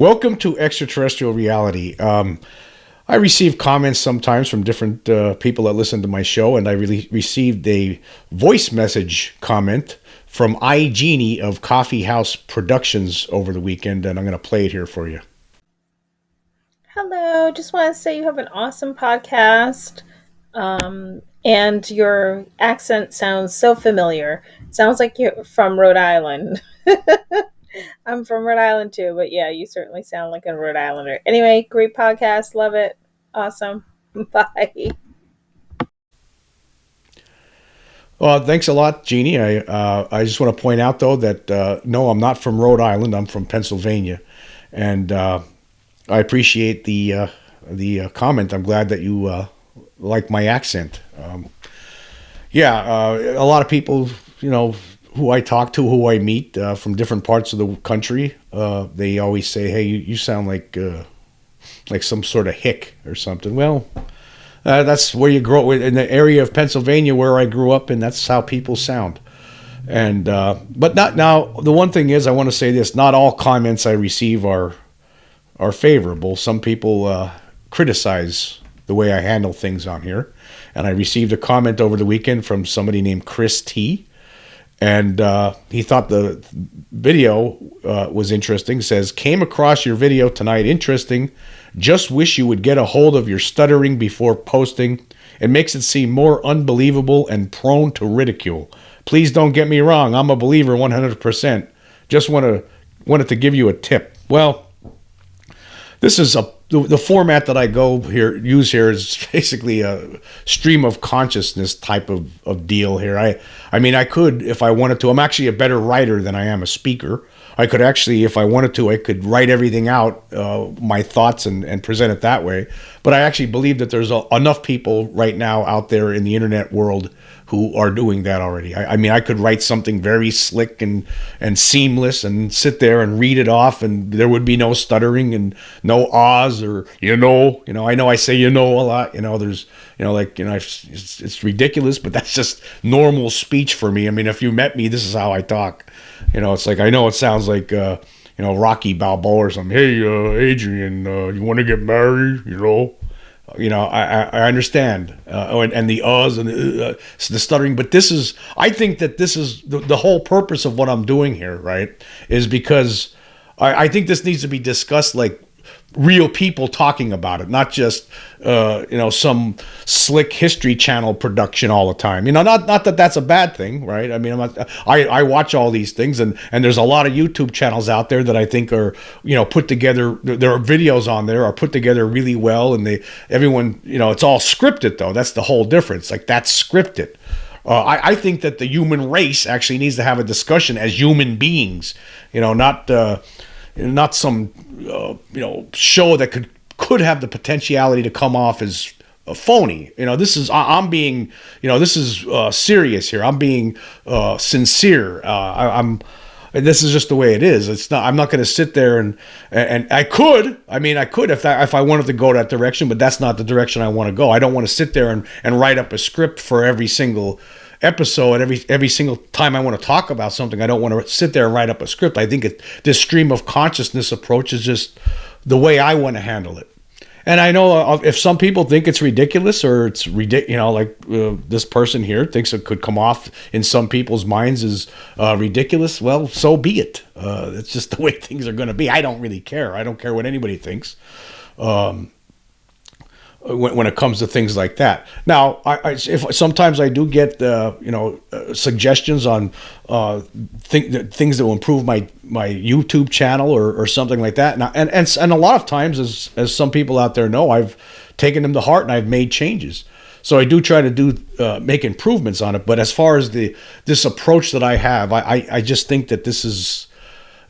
Welcome to Extraterrestrial Reality. I receive comments sometimes from different people that listen to my show, and I really received a voice message comment from iGenie of Coffee House Productions over the weekend, and I'm going to play it here for you. Hello, just want to say you have an awesome podcast. And your accent sounds so familiar. Sounds like you're from Rhode Island. I'm from Rhode Island too, but yeah, you certainly sound like a Rhode Islander. Anyway, great podcast. Love it. Awesome. Bye. Well, thanks a lot, Jeannie. I just want to point out, though, that no, I'm not from Rhode Island. I'm from Pennsylvania. And I appreciate the comment. I'm glad that you like my accent. A lot of people, who I talk to, who I meet from different parts of the country, they always say, "Hey, you sound like some sort of hick or something." Well, that's where you grow in the area of Pennsylvania where I grew up, and that's how people sound. And but not now. The one thing is, I want to say this: not all comments I receive are favorable. Some people criticize the way I handle things on here, and I received a comment over the weekend from somebody named Chris T. And he thought the video was interesting. Says, came across your video tonight. Interesting. Just wish you would get a hold of your stuttering before posting. It makes it seem more unbelievable and prone to ridicule. Please don't get me wrong. I'm a believer 100%. Just wanted to give you a tip. Well, this is the format that I use here is basically a stream of consciousness type of deal here. I mean, I could, if I wanted to. I'm actually a better writer than I am a speaker. I could actually, if I wanted to, I could write everything out, my thoughts, and present it that way. But I actually believe that there's enough people right now out there in the internet world who are doing that already. I mean, I could write something very slick and seamless and sit there and read it off, and there would be no stuttering and no ahs or I know I say a lot. It's ridiculous, but that's just normal speech for me. I mean, if you met me, this is how I talk. It's like, I know it sounds like Rocky Balboa or something. Hey, Adrian, you want to get married? I understand, and the uhs and the stuttering, but I think that this is the whole purpose of what I'm doing here, right? Is because I think this needs to be discussed like real people talking about it, not just some slick History Channel production all the time. Not that that's a bad thing, right? I mean, I watch all these things, and there's a lot of YouTube channels out there that I think are put together. There are videos on there are put together really well, and everyone it's all scripted though. That's the whole difference. Like, that's scripted. I think that the human race actually needs to have a discussion as human beings. Not some show that could have the potentiality to come off as phony. I'm being this is serious here. I'm being sincere. This is just the way it is. It's not. I'm not going to sit there and I could. I mean, I could if I wanted to go that direction, but that's not the direction I want to go. I don't want to sit there and write up a script for every single episode. Every single time I want to talk about something, I don't want to sit there and write up a script. I think this stream of consciousness approach is just the way I want to handle it. And I know if some people think it's ridiculous, or it's ridiculous, this person here thinks it could come off in some people's minds as ridiculous. Well, so be it. It's just the way things are going to be. I don't really care. I don't care what anybody thinks. When it comes to things like that. Now, if sometimes I do get suggestions on things that will improve my YouTube channel or something like that. And a lot of times, as some people out there know, I've taken them to heart and I've made changes. So I do try to make improvements on it. But as far as this approach that I have, I just think that this is.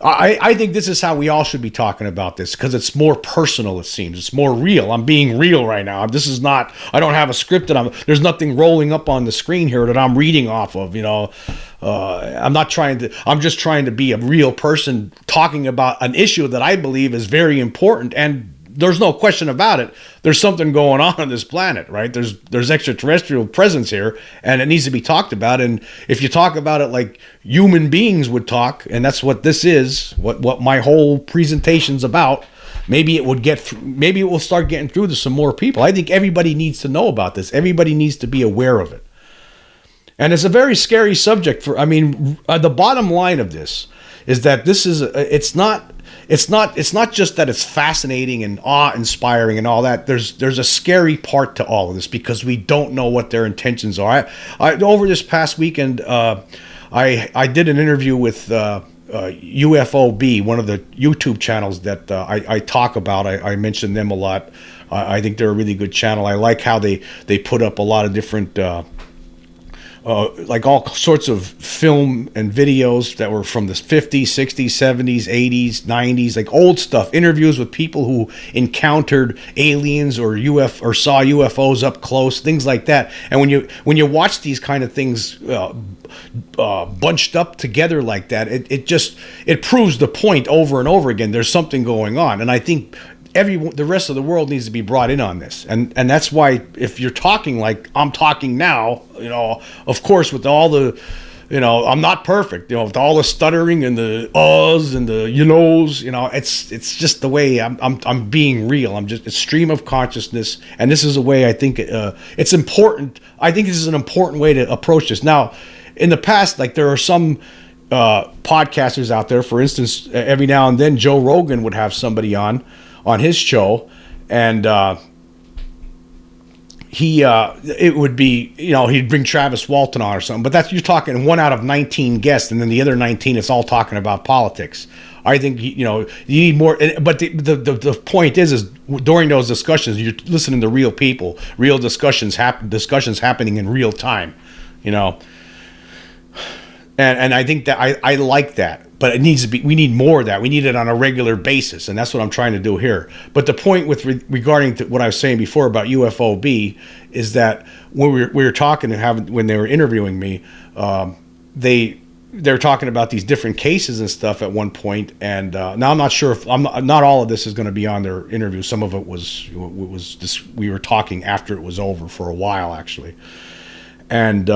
I think this is how we all should be talking about this, because it's more personal. It seems it's more real. I'm being real right now. This is not. I don't have a script there's nothing rolling up on the screen here that I'm reading off of. I'm not trying to. I'm just trying to be a real person talking about an issue that I believe is very important and there's no question about it. There's something going on this planet, right? There's extraterrestrial presence here, and it needs to be talked about. And if you talk about it like human beings would talk, and that's what this is, what my whole presentation's about, maybe it would maybe it will start getting through to some more people. I think everybody needs to know about this. Everybody needs to be aware of it. And it's a very scary subject the bottom line of this is that this is it's not just that it's fascinating and awe-inspiring and all that. There's a scary part to all of this because we don't know what their intentions are. I over this past weekend, I did an interview with UFOB, one of the YouTube channels that I talk about. I mention them a lot. I think they're a really good channel. I like how they put up a lot of different like all sorts of film and videos that were from the 50s, 60s, 70s, 80s, 90s, like old stuff, interviews with people who encountered aliens or saw UFOs up close, things like that. And when you watch these kind of things bunched up together like that, it proves the point over and over again. There's something going on, and I think the rest of the world needs to be brought in on this, and that's why if you're talking like I'm talking now, of course with all the, I'm not perfect, with all the stuttering and the uhs and the it's just the way I'm being real. I'm just a stream of consciousness, and this is a way I think it's important. I think this is an important way to approach this. Now, in the past, like there are some podcasters out there, for instance, every now and then Joe Rogan would have somebody on his show, and it would be, he'd bring Travis Walton on or something, but you're talking 1 out of 19 guests, and then the other 19 it's all talking about politics. I think you need more, but the point is during those discussions you're listening to real people, real discussions happening in real time, and I think that I like that. But it needs to be. We need more of that. We need it on a regular basis, and that's what I'm trying to do here. But the point regarding to what I was saying before about UFOB is that when we were talking when they were interviewing me, they're talking about these different cases and stuff at one point. And now I'm not sure if not all of this is going to be on their interview. Some of it was this, we were talking after it was over for a while actually, and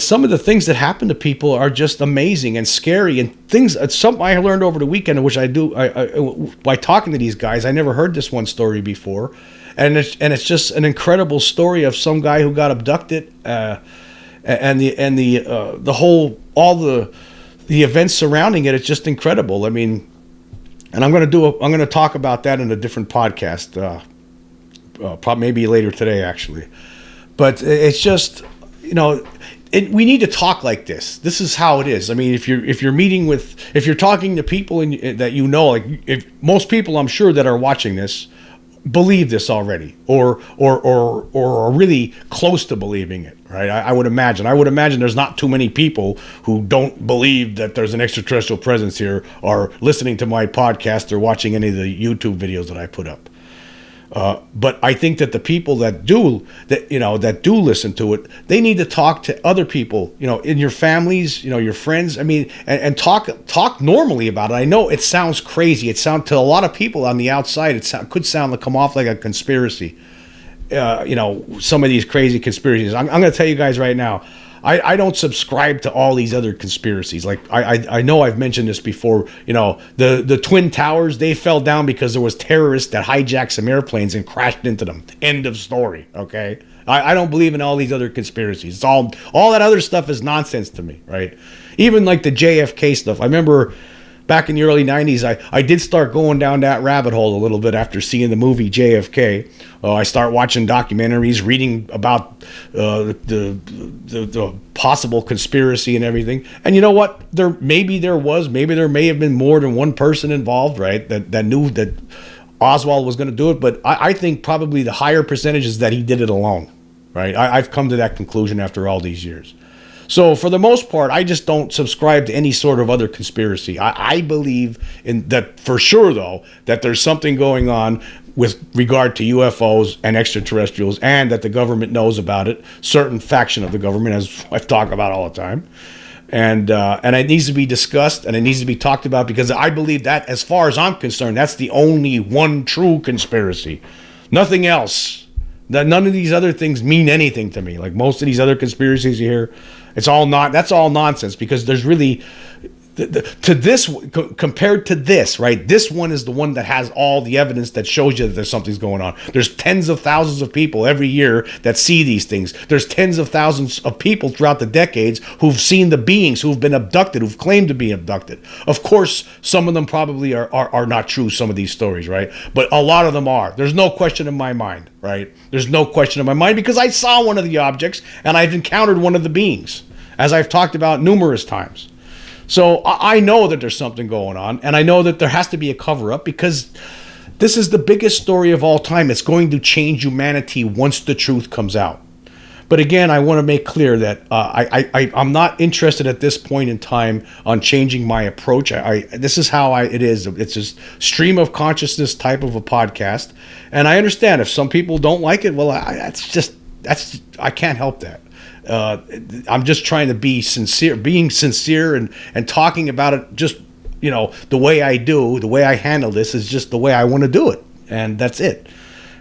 some of the things that happen to people are just amazing and scary, and things. Something I learned over the weekend, which I by talking to these guys. I never heard this one story before, and it's just an incredible story of some guy who got abducted, and the whole all the events surrounding it. It's just incredible. I mean, and I'm going to talk about that in a different podcast, probably maybe later today actually, but it's just. We need to talk like this. This is how it is. I mean, if you're talking to people that like if most people I'm sure that are watching this believe this already, or are really close to believing it, right? I would imagine. There's not too many people who don't believe that there's an extraterrestrial presence here, or listening to my podcast, or watching any of the YouTube videos that I put up. But I think that the people that do listen to it, they need to talk to other people, in your families, your friends. I mean, and talk normally about it. I know it sounds crazy. It sounds to a lot of people on the outside, could come off like a conspiracy. Some of these crazy conspiracies. I'm going to tell you guys right now. I don't subscribe to all these other conspiracies. Like I know I've mentioned this before. The Twin Towers, they fell down because there was terrorists that hijacked some airplanes and crashed into them. End of story. Okay. I don't believe in all these other conspiracies. It's all that other stuff is nonsense to me. Right. Even like the JFK stuff. I remember back in the early 90s, I did start going down that rabbit hole a little bit after seeing the movie JFK. I start watching documentaries, reading about the possible conspiracy and everything. And you know what? Maybe there may have been more than one person involved, right? That knew that Oswald was going to do it. But I think probably the higher percentage is that he did it alone, right? I've come to that conclusion after all these years. So for the most part, I just don't subscribe to any sort of other conspiracy. I believe in that for sure, though, that there's something going on with regard to UFOs and extraterrestrials, and that the government knows about it. Certain faction of the government, as I've talked about all the time, and it needs to be discussed and it needs to be talked about, because I believe that, as far as I'm concerned, that's the only one true conspiracy. Nothing else. None of these other things mean anything to me. Like most of these other conspiracies you hear, that's all nonsense, because there's really compared to this, right? This one is the one that has all the evidence that shows you that there's something's going on. There's tens of thousands of people every year that see these things. There's tens of thousands of people throughout the decades who've seen the beings, who've been abducted, who've claimed to be abducted. Of course, some of them probably are not true, some of these stories, right? But a lot of them are. There's no question in my mind, right? There's no question in my mind, because I saw one of the objects and I've encountered one of the beings, as I've talked about numerous times. So I know that there's something going on, and I know that there has to be a cover-up, because this is the biggest story of all time. It's going to change humanity once the truth comes out. But again, I want to make clear that I'm not interested at this point in time on changing my approach. This is how it is. It's just stream of consciousness type of a podcast, and I understand if some people don't like it. Well, I can't help that. I'm just trying to be sincere, and talking about it just, the way I do, the way I handle this is just the way I want to do it. And that's it.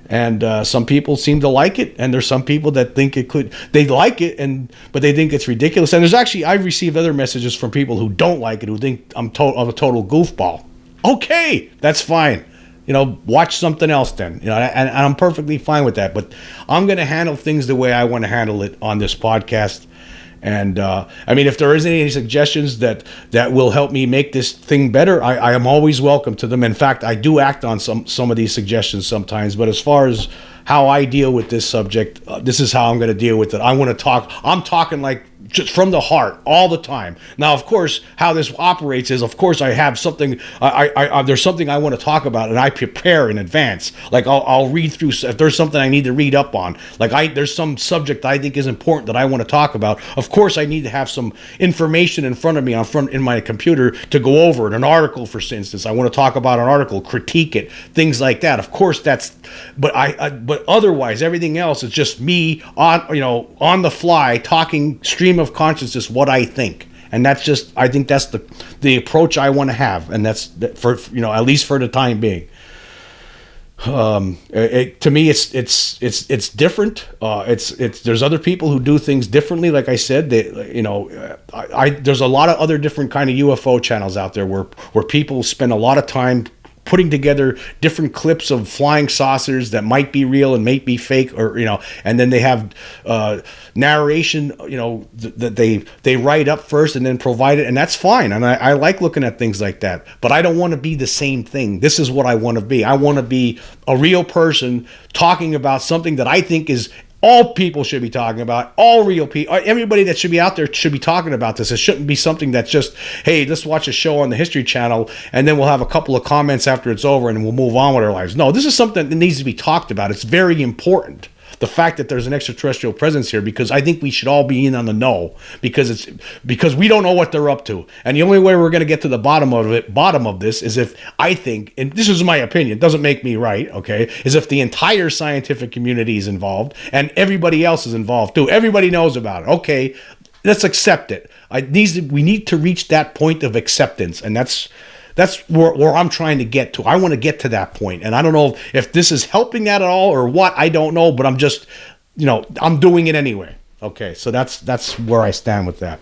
And some people seem to like it. And there's some people that think they like it, but they think it's ridiculous. And I've received other messages from people who don't like it, who think I'm a total goofball. Okay, that's fine. Watch something else then. And I'm perfectly fine with that. But I'm going to handle things the way I want to handle it on this podcast. And if there is any suggestions that will help me make this thing better, I am always welcome to them. In fact, I do act on some of these suggestions sometimes. But as far as how I deal with this subject, this is how I'm going to deal with it. I'm talking like just from the heart all the time. Now, of course, how this operates is, of course, I have something. There's something I want to talk about, and I prepare in advance. Like I'll read through if there's something I need to read up on. Like there's some subject I think is important that I want to talk about. Of course, I need to have some information in front of me in my computer to go over it. An article, for instance, I want to talk about an article, critique it, things like that. Of course, but otherwise, everything else is just me on the fly talking stream of consciousness what I think. And I think that's the approach I want to have, and that's for at least for the time being. To me, it's different. There's other people who do things differently. Like I said, there's a lot of other different kind of UFO channels out there where people spend a lot of time putting together different clips of flying saucers that might be real and might be fake, or and then they have narration, that they write up first and then provide it, and that's fine. And I like looking at things like that, but I don't want to be the same thing. This is what I want to be. I want to be a real person talking about something that I think is all people should be talking about. All real people, everybody that should be out there should be talking about this. It shouldn't be something that's just, hey, let's watch a show on the History Channel and then we'll have a couple of comments after it's over and we'll move on with our lives. No, this is something that needs to be talked about. It's very important. The fact that there's an extraterrestrial presence here, because I think we should all be in on the know, because we don't know what they're up to. And the only way we're going to get to the bottom of this is if, I think, and this is my opinion, it doesn't make me right, okay, is if the entire scientific community is involved and everybody else is involved too. Everybody knows about it. Okay, let's accept it. We need to reach that point of acceptance, and that's where I'm trying to get to. I want to get to that point. And I don't know if this is helping that at all or what. I don't know, but I'm just, I'm doing it anyway. Okay, so that's where I stand with that.